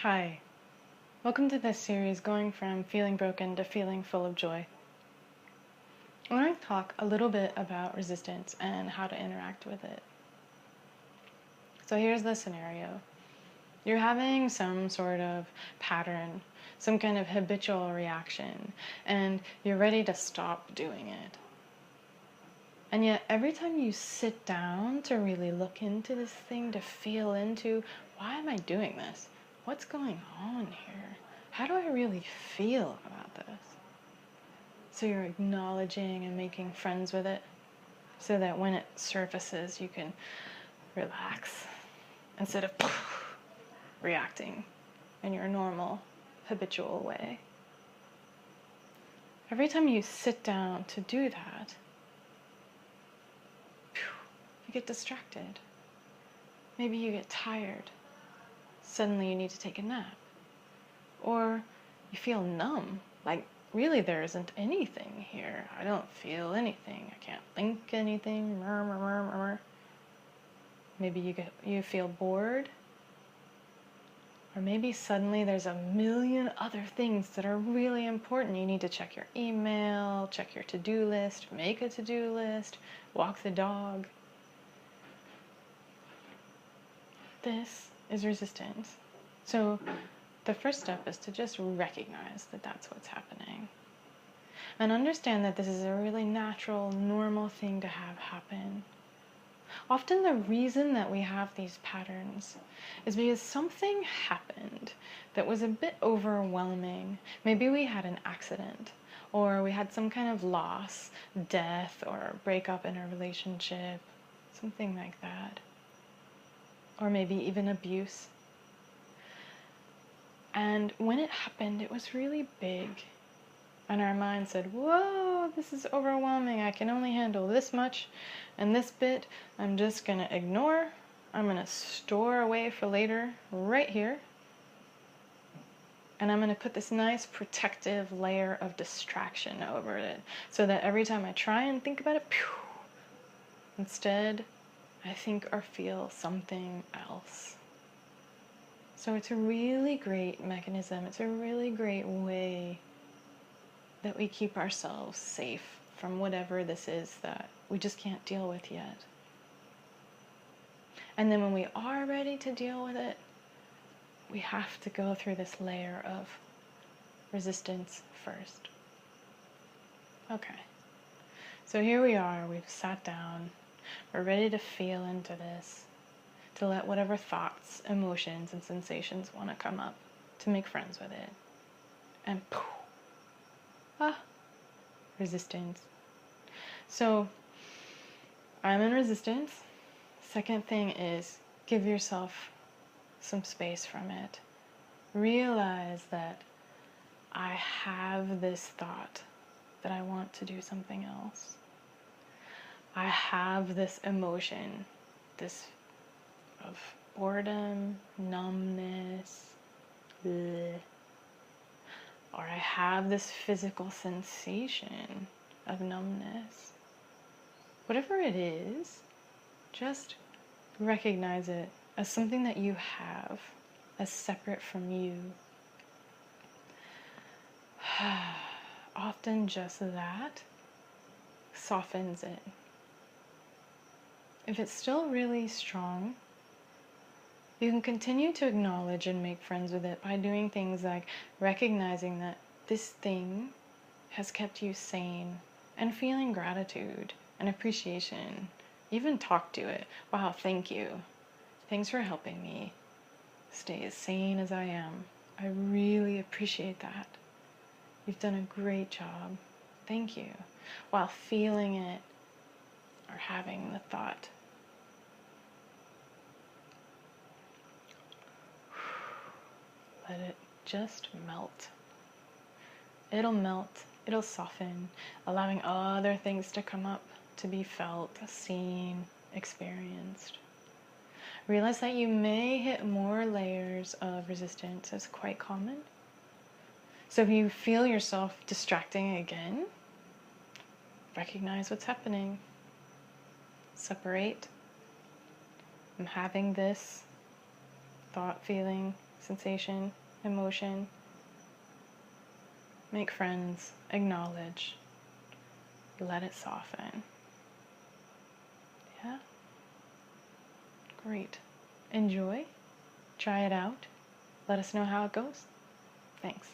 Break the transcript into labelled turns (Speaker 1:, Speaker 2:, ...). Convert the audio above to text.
Speaker 1: Hi, welcome to this series going from feeling broken to feeling full of joy. I want to talk a little bit about resistance and how to interact with it. So here's the scenario. You're having some sort of pattern, some kind of habitual reaction, and you're ready to stop doing it. And yet every time you sit down to really look into this thing, to feel into, why am I doing this? What's going on here? How do I really feel about this? So you're acknowledging and making friends with it so that when it surfaces, you can relax instead of reacting in your normal, habitual way. Every time you sit down to do that, you get distracted. Maybe you get tired. Suddenly you need to take a nap. Or you feel numb, like really there isn't anything here. I don't feel anything. I can't think anything. Maybe you feel bored. Or maybe suddenly there's a million other things that are really important. You need to check your email, check your to-do list, make a to-do list, walk the dog. This is resistance. So the first step is to just recognize that that's what's happening. And understand that this is a really natural, normal thing to have happen. Often the reason that we have these patterns is because something happened that was a bit overwhelming. Maybe we had an accident, or we had some kind of loss, death, or breakup in a relationship, something like that. Or maybe even abuse. And when it happened, it was really big. And our mind said, whoa, this is overwhelming. I can only handle this much, and this bit I'm just going to ignore. I'm going to store away for later right here. And I'm going to put this nice protective layer of distraction over it so that every time I try and think about it, instead I think or feel something else. So it's a really great mechanism. It's a really great way that we keep ourselves safe from whatever this is that we just can't deal with yet. And then when we are ready to deal with it, we have to go through this layer of resistance first. Okay, so here we are, we've sat down, we're ready to feel into this, to let whatever thoughts, emotions, and sensations want to come up, to make friends with it. And poof, resistance. So I'm in resistance. Second thing is give yourself some space from it. Realize that I have this thought that I want to do something else. I have this emotion, this of boredom, numbness, bleh. Or I have this physical sensation of numbness. Whatever it is, just recognize it as something that you have, as separate from you. Often just that softens it. If it's still really strong, you can continue to acknowledge and make friends with it by doing things like recognizing that this thing has kept you sane and feeling gratitude and appreciation. Even talk to it. Wow, thank you. Thanks for helping me stay as sane as I am. I really appreciate that. You've done a great job. Thank you. While feeling it or having the thought. Let it just melt. It'll melt, it'll soften, allowing other things to come up, to be felt, seen, experienced. Realize that you may hit more layers of resistance. It's quite common. So if you feel yourself distracting again, recognize what's happening. Separate. I'm having this thought, feeling, sensation, emotion. Make friends, acknowledge, let it soften. Yeah? Great. Enjoy. Try it out. Let us know how it goes. Thanks.